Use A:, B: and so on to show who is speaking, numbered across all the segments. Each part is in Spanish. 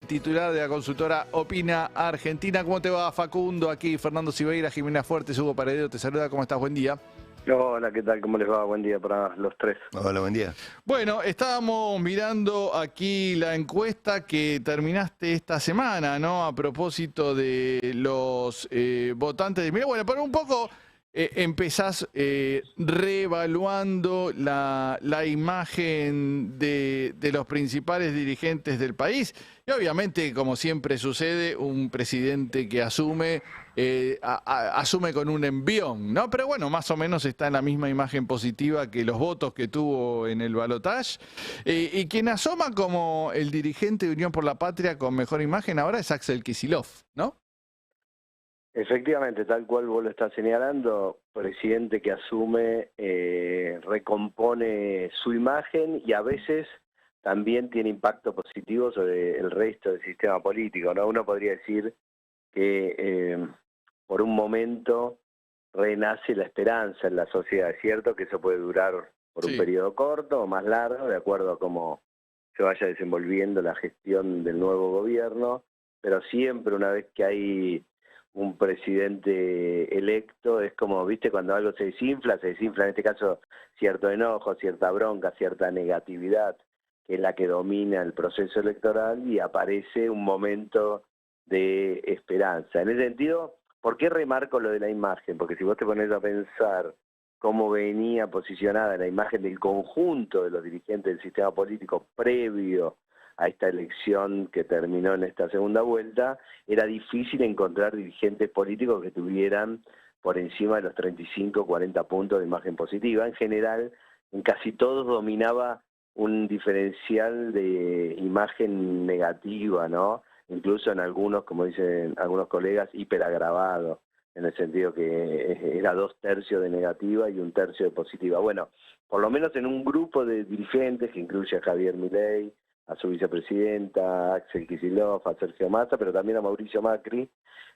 A: titular de la consultora Opina Argentina. ¿Cómo te va, Facundo? Aquí Fernando Siveira, Jimena Fuertes, Hugo Paredero te saluda. ¿Cómo estás? Buen día.
B: Hola, ¿qué tal? ¿Cómo les va? Buen día para los tres.
C: Hola, buen día.
A: Bueno, estábamos mirando aquí la encuesta que terminaste esta semana, ¿no? A propósito de los votantes de Milei. Bueno, pero un poco empezás reevaluando la imagen de los principales dirigentes del país. Y obviamente, como siempre sucede, un presidente que asume asume con un envión, ¿no? Pero bueno, más o menos está en la misma imagen positiva que los votos que tuvo en el balotaje. Y quien asoma como el dirigente de Unión por la Patria con mejor imagen ahora es Axel Kicillof, ¿no?
B: Efectivamente, tal cual vos lo estás señalando, presidente que asume, recompone su imagen y a veces también tiene impacto positivo sobre el resto del sistema político, ¿no? Uno podría decir que por un momento renace la esperanza en la sociedad. Es cierto que eso puede durar por un periodo corto o más largo, de acuerdo a cómo se vaya desenvolviendo la gestión del nuevo gobierno, pero siempre una vez que hay un presidente electo, es como, viste, cuando algo se desinfla en este caso cierto enojo, cierta bronca, cierta negatividad, que es la que domina el proceso electoral, y aparece un momento de esperanza. En ese sentido, ¿por qué remarco lo de la imagen? Porque si vos te pones a pensar cómo venía posicionada la imagen del conjunto de los dirigentes del sistema político previo a esta elección que terminó en esta segunda vuelta, era difícil encontrar dirigentes políticos que tuvieran por encima de los 35, 40 puntos de imagen positiva. En general, en casi todos dominaba un diferencial de imagen negativa, ¿no? Incluso en algunos, como dicen algunos colegas, hiperagravado, en el sentido que era 2/3 de negativa y 1/3 de positiva. Bueno, por lo menos en un grupo de dirigentes que incluye a Javier Milei, a su vicepresidenta, a Axel Kicillof, a Sergio Massa, pero también a Mauricio Macri,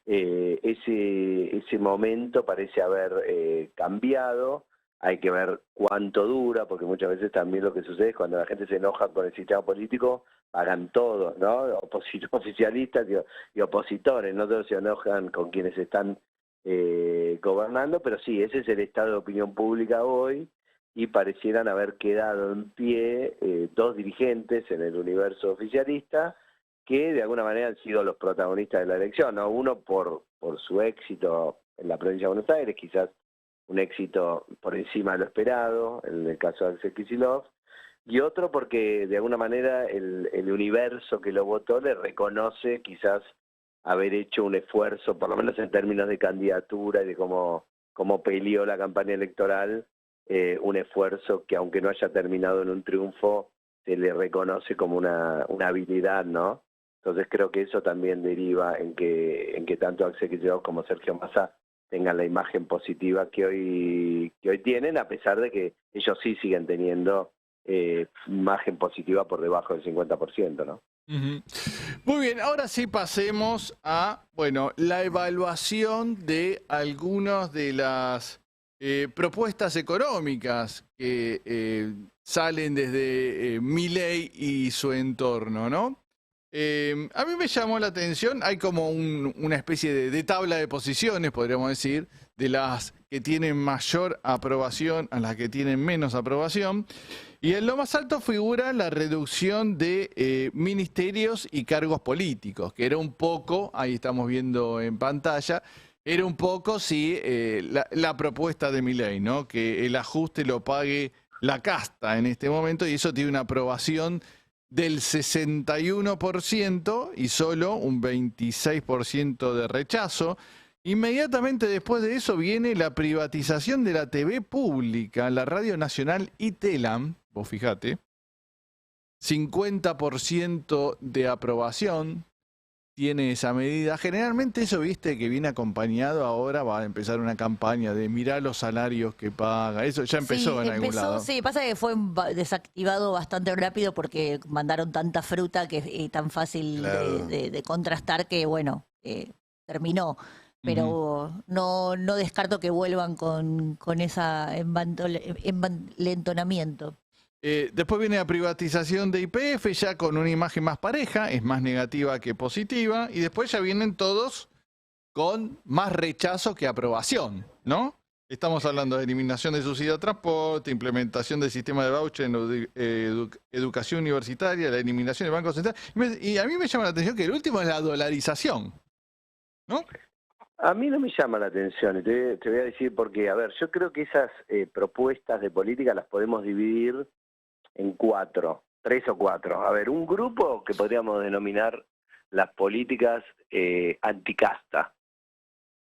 B: ese momento parece haber cambiado. Hay que ver cuánto dura, porque muchas veces también lo que sucede es cuando la gente se enoja con el sistema político, pagan todos, ¿no? Oficialistas y opositores, no todos se enojan con quienes están gobernando, pero sí, ese es el estado de opinión pública hoy, y parecieran haber quedado en pie dos dirigentes en el universo oficialista que de alguna manera han sido los protagonistas de la elección, ¿no? Uno por su éxito en la provincia de Buenos Aires, quizás un éxito por encima de lo esperado, en el caso de Axel Kicillof, y otro porque de alguna manera el universo que lo votó le reconoce quizás haber hecho un esfuerzo, por lo menos en términos de candidatura y de cómo peleó la campaña electoral, un esfuerzo que aunque no haya terminado en un triunfo, se le reconoce como una habilidad, ¿no? Entonces creo que eso también deriva en que tanto Axel Kicillof como Sergio Massa tengan la imagen positiva que hoy tienen, a pesar de que ellos sí siguen teniendo imagen positiva por debajo del 50%, ¿no?
A: Muy bien, ahora sí pasemos a, bueno, la evaluación de algunas de las propuestas económicas que salen desde Milei y su entorno, ¿no? A mí me llamó la atención, hay como una especie de tabla de posiciones, podríamos decir, de las que tienen mayor aprobación a las que tienen menos aprobación. Y en lo más alto figura la reducción de ministerios y cargos políticos, que era un poco, ahí estamos viendo en pantalla, era un poco, sí, la propuesta de Milei, ¿no? Que el ajuste lo pague la casta en este momento, y eso tiene una aprobación del 61% y solo un 26% de rechazo. Inmediatamente después de eso viene la privatización de la TV pública, la Radio Nacional y Telam, vos fijate, 50% de aprobación tiene esa medida. Generalmente eso, viste, que viene acompañado, ahora va a empezar una campaña de mirar los salarios que paga. Eso ya empezó en algún lado.
D: Sí, pasa que fue desactivado bastante rápido porque mandaron tanta fruta que es tan fácil de contrastar que, bueno, terminó. Pero no descarto que vuelvan con ese envalentonamiento.
A: Después viene la privatización de YPF, ya con una imagen más pareja, es más negativa que positiva, y después ya vienen todos con más rechazo que aprobación, ¿no? Estamos hablando de eliminación de subsidio de transporte, implementación del sistema de voucher en educación universitaria, la eliminación del Banco Central. Y a mí me llama la atención que el último es la dolarización, ¿no?
B: A mí no me llama la atención, y te voy a decir por qué. A ver, yo creo que esas propuestas de política las podemos dividir en tres o cuatro. A ver, un grupo que podríamos denominar las políticas anticasta,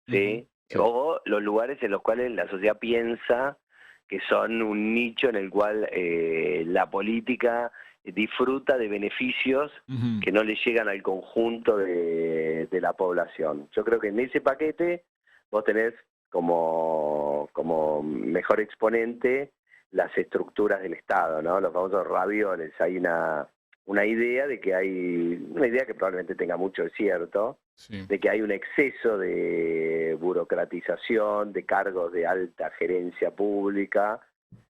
B: ¿sí?
A: Sí.
B: O los lugares en los cuales la sociedad piensa que son un nicho en el cual la política disfruta de beneficios que no le llegan al conjunto de la población. Yo creo que en ese paquete vos tenés como mejor exponente las estructuras del Estado, ¿no? Los famosos ravioles. Hay una idea de que una idea que probablemente tenga mucho de cierto, sí, de que hay un exceso de burocratización, de cargos de alta gerencia pública,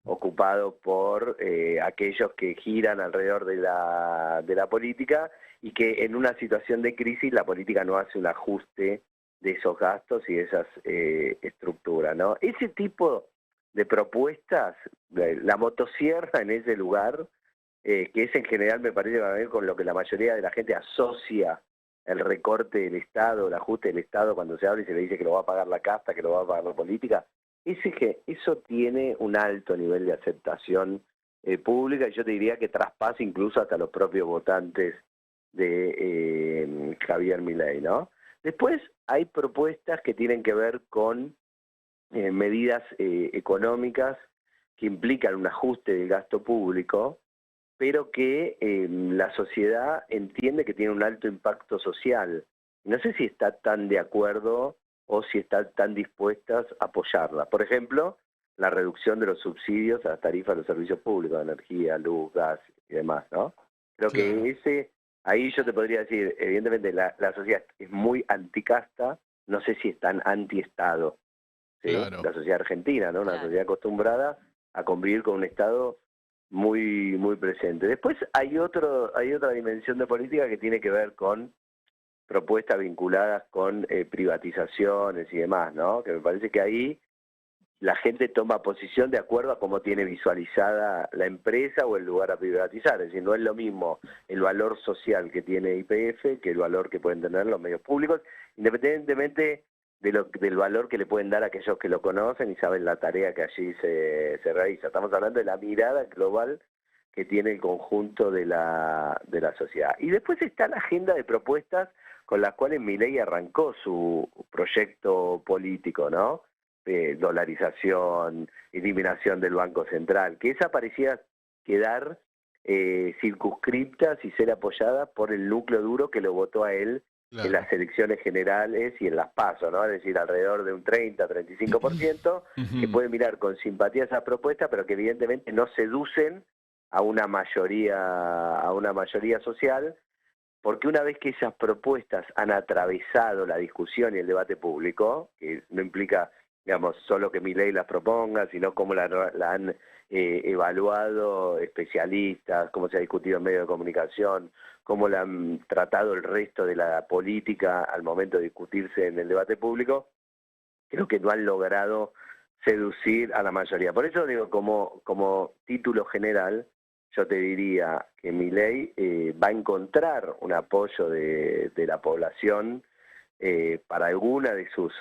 B: ocupado por aquellos que giran alrededor de la política, y que en una situación de crisis la política no hace un ajuste de esos gastos y de esas estructuras, ¿no? Ese tipo de propuestas, la motosierra en ese lugar, que es en general, me parece, va a ver con lo que la mayoría de la gente asocia el recorte del Estado, el ajuste del Estado, cuando se habla y se le dice que lo va a pagar la casta, que lo va a pagar la política. Eso tiene un alto nivel de aceptación pública, y yo te diría que traspasa incluso hasta los propios votantes de Javier Milei, ¿no? Después hay propuestas que tienen que ver con medidas económicas que implican un ajuste del gasto público, pero que la sociedad entiende que tiene un alto impacto social. No sé si está tan de acuerdo o si están tan dispuestas a apoyarla. Por ejemplo, la reducción de los subsidios a las tarifas de los servicios públicos, de energía, luz, gas y demás, ¿no? Creo que ahí yo te podría decir, evidentemente la sociedad es muy anticasta, no sé si es tan anti-Estado, ¿sí? Claro. La sociedad argentina, ¿no? Una sociedad acostumbrada a convivir con un Estado muy, muy presente. Después hay otra dimensión de política que tiene que ver con propuestas vinculadas con privatizaciones y demás, ¿no? Que me parece que ahí la gente toma posición de acuerdo a cómo tiene visualizada la empresa o el lugar a privatizar. Es decir, no es lo mismo el valor social que tiene YPF que el valor que pueden tener los medios públicos, independientemente del valor que le pueden dar a aquellos que lo conocen y saben la tarea que allí se realiza. Estamos hablando de la mirada global que tiene el conjunto de la sociedad. Y después está la agenda de propuestas con las cuales Milei arrancó su proyecto político, ¿no? Dolarización, eliminación del Banco Central, que esa parecía quedar circunscriptas y ser apoyada por el núcleo duro que lo votó a él en las elecciones generales y en las PASO, ¿no? Es decir, alrededor de un 30-35%, que puede mirar con simpatía esas propuestas, pero que evidentemente no seducen a una mayoría social, porque una vez que esas propuestas han atravesado la discusión y el debate público, que no implica, digamos, solo que Milei las proponga, sino cómo la han evaluado especialistas, cómo se ha discutido en medios de comunicación, cómo la han tratado el resto de la política al momento de discutirse en el debate público, creo que no han logrado seducir a la mayoría. Por eso digo, como título general, yo te diría que Milei va a encontrar un apoyo de la población para alguna de sus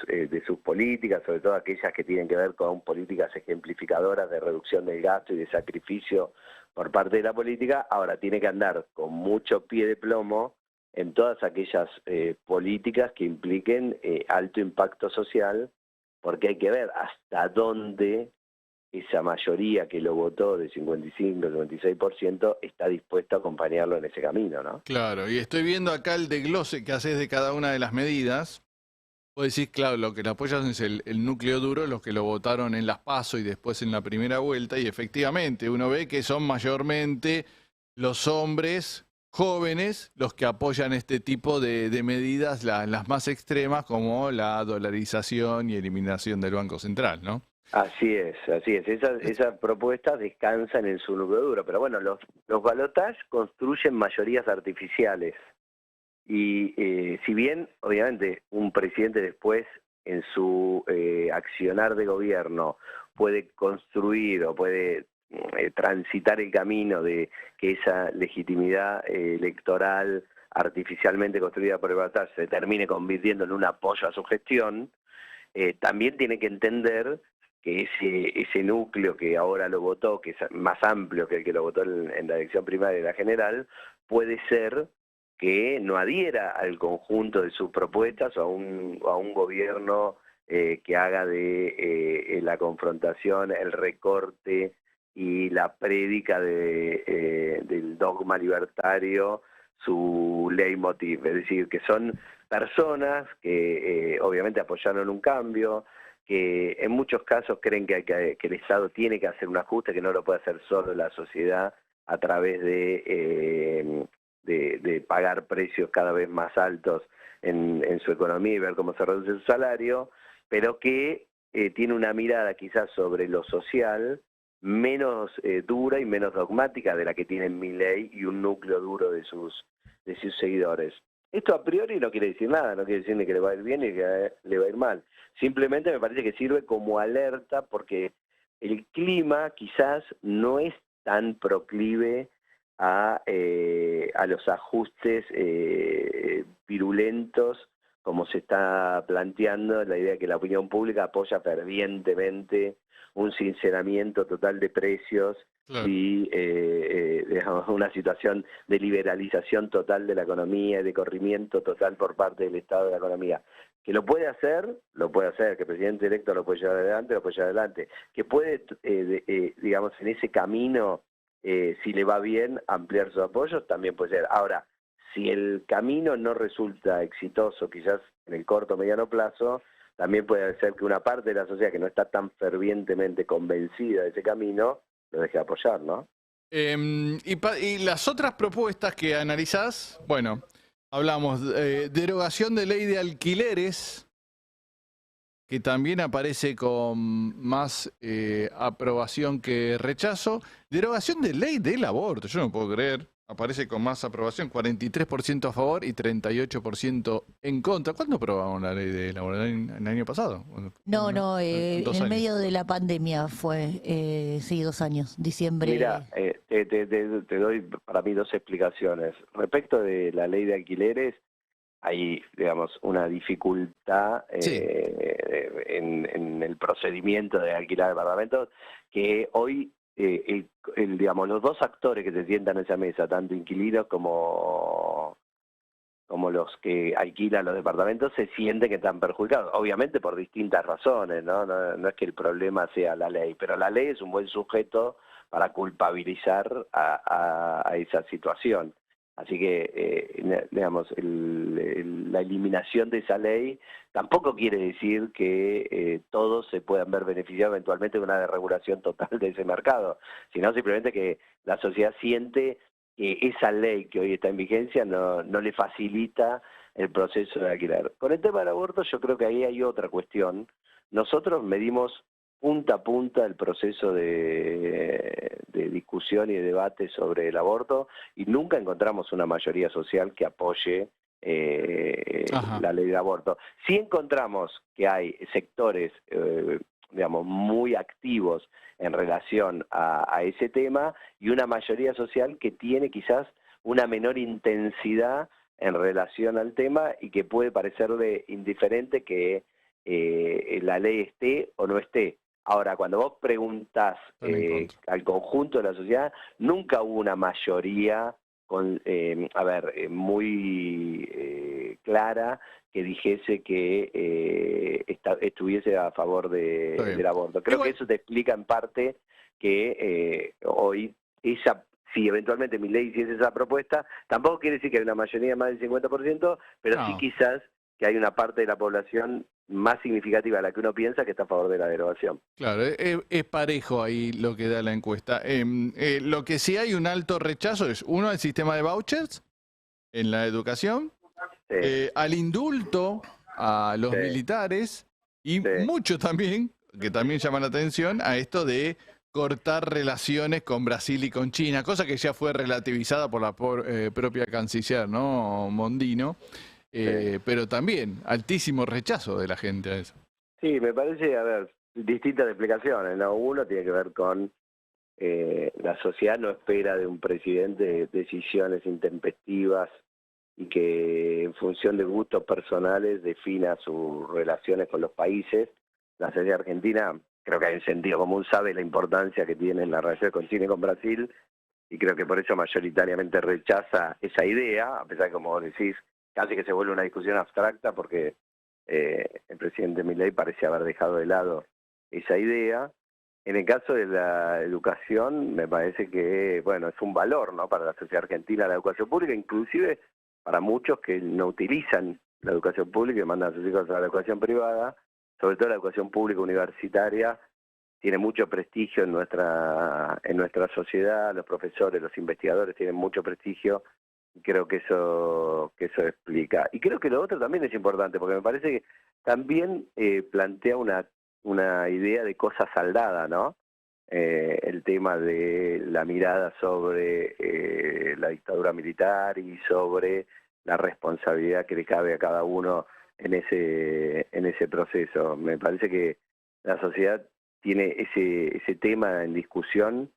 B: políticas, sobre todo aquellas que tienen que ver con políticas ejemplificadoras de reducción del gasto y de sacrificio por parte de la política. Ahora tiene que andar con mucho pie de plomo en todas aquellas políticas que impliquen alto impacto social, porque hay que ver hasta dónde esa mayoría que lo votó de 55-56% está dispuesta a acompañarlo en ese camino, ¿no?
A: Claro, y estoy viendo acá el desglose que haces de cada una de las medidas. Vos decís, claro, lo que le apoyan es el núcleo duro, los que lo votaron en las PASO y después en la primera vuelta, y efectivamente uno ve que son mayormente los hombres jóvenes los que apoyan este tipo de medidas, las más extremas, como la dolarización y eliminación del Banco Central, ¿no?
B: Así es, así es. Esa propuesta descansa en su núcleo duro, pero bueno, los balotajes construyen mayorías artificiales y si bien, obviamente, un presidente después en su accionar de gobierno puede construir o puede transitar el camino de que esa legitimidad electoral artificialmente construida por el balotaje se termine convirtiendo en un apoyo a su gestión, también tiene que entender que ese núcleo que ahora lo votó, que es más amplio que el que lo votó en la elección primaria y la general, puede ser que no adhiera al conjunto de sus propuestas o a un gobierno que haga de la confrontación, el recorte y la prédica del dogma libertario su leitmotiv. Es decir, que son personas que obviamente apoyaron un cambio, que en muchos casos creen que el Estado tiene que hacer un ajuste, que no lo puede hacer solo la sociedad a través de pagar precios cada vez más altos en su economía y ver cómo se reduce su salario, pero que tiene una mirada quizás sobre lo social menos dura y menos dogmática de la que tiene Milei y un núcleo duro de sus seguidores. Esto a priori no quiere decir nada, no quiere decir ni que le va a ir bien ni que le va a ir mal. Simplemente me parece que sirve como alerta porque el clima quizás no es tan proclive a los ajustes virulentos como se está planteando, la idea de que la opinión pública apoya fervientemente un sinceramiento total de precios y digamos, una situación de liberalización total de la economía, de corrimiento total por parte del Estado de la economía. Que lo puede hacer, que el presidente electo lo puede llevar adelante, lo puede llevar adelante. Que puede, digamos, en ese camino, si le va bien, ampliar sus apoyos, también puede ser. Ahora, si el camino no resulta exitoso, quizás en el corto o mediano plazo, también puede ser que una parte de la sociedad que no está tan fervientemente convencida de ese camino, lo deje de apoyar, ¿no?
A: Y las otras propuestas que analizás, bueno, hablamos de derogación de ley de alquileres, que también aparece con más aprobación que rechazo. Derogación de ley del aborto, yo no puedo creer. Aparece con más aprobación, 43% a favor y 38% en contra. ¿Cuándo aprobamos la ley del aborto? ¿El año pasado?
D: No, en medio de la pandemia fue, sí, 2 años, diciembre.
B: Mira, te doy para mí 2 explicaciones. Respecto de la ley de alquileres, hay, digamos, una dificultad en el procedimiento de alquilar departamentos que hoy, digamos, los 2 actores que se sientan en esa mesa, tanto inquilinos como los que alquilan los departamentos, se sienten que están perjudicados, obviamente por distintas razones, ¿no? No es que el problema sea la ley, pero la ley es un buen sujeto para culpabilizar a esa situación. Así que, digamos, la eliminación de esa ley tampoco quiere decir que todos se puedan ver beneficiados eventualmente de una desregulación total de ese mercado, sino simplemente que la sociedad siente que esa ley que hoy está en vigencia no le facilita el proceso de alquiler. Con el tema del aborto yo creo que ahí hay otra cuestión. Nosotros medimos punta a punta el proceso de discusión y de debate sobre el aborto y nunca encontramos una mayoría social que apoye la ley de aborto. Sí encontramos que hay sectores, digamos, muy activos en relación a ese tema y una mayoría social que tiene quizás una menor intensidad en relación al tema y que puede parecerle indiferente que la ley esté o no esté. Ahora, cuando vos preguntás al conjunto de la sociedad, nunca hubo una mayoría muy clara que dijese que estuviese a favor del aborto. Creo que eso te explica en parte que hoy si eventualmente Milei hiciese esa propuesta, tampoco quiere decir que hay una mayoría más del 50%, pero sí quizás que hay una parte de la población más significativa de la que uno piensa que está a favor de la derogación.
A: Claro, es parejo ahí lo que da la encuesta. Lo que sí hay un alto rechazo es, uno, el sistema de vouchers en la educación, al indulto a los militares y mucho también que también llama la atención, a esto de cortar relaciones con Brasil y con China, cosa que ya fue relativizada por la propia canciller, ¿no? Mondino, pero también altísimo rechazo de la gente a eso.
B: Sí, me parece, a ver, distintas explicaciones, ¿no? Uno tiene que ver con la sociedad no espera de un presidente decisiones intempestivas y que en función de gustos personales defina sus relaciones con los países. La sociedad argentina, creo que hay un sentido común, sabe la importancia que tiene la relación con China y con Brasil, y creo que por eso mayoritariamente rechaza esa idea, a pesar de, como vos decís, casi que se vuelve una discusión abstracta, porque el presidente Milei parecía haber dejado de lado esa idea. En el caso de la educación, me parece que, bueno, es un valor, ¿no?, para la sociedad argentina la educación pública, inclusive para muchos que no utilizan la educación pública y mandan a sus hijos a la educación privada, sobre todo la educación pública universitaria, tiene mucho prestigio en nuestra sociedad, los profesores, los investigadores tienen mucho prestigio, y creo que eso explica. Y creo que lo otro también es importante, porque me parece que también plantea una idea de cosa saldada, ¿no? El tema de la mirada sobre la dictadura militar y sobre la responsabilidad que le cabe a cada uno en ese proceso. Me parece que la sociedad tiene ese tema en discusión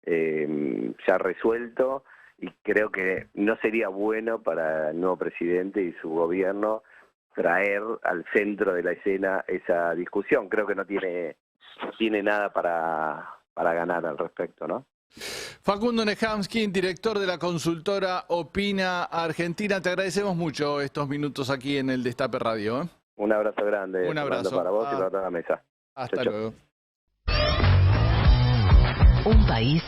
B: ya resuelto, y creo que no sería bueno para el nuevo presidente y su gobierno traer al centro de la escena esa discusión. Creo que no tiene nada para ganar al respecto, ¿no?
A: Facundo Nehamskin, director de la consultora Opina Argentina, te agradecemos mucho estos minutos aquí en el Destape Radio.
B: Un abrazo grande.
A: Un abrazo
B: para vos y para toda la mesa.
A: Hasta luego.
C: Un país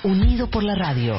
C: unido por la radio.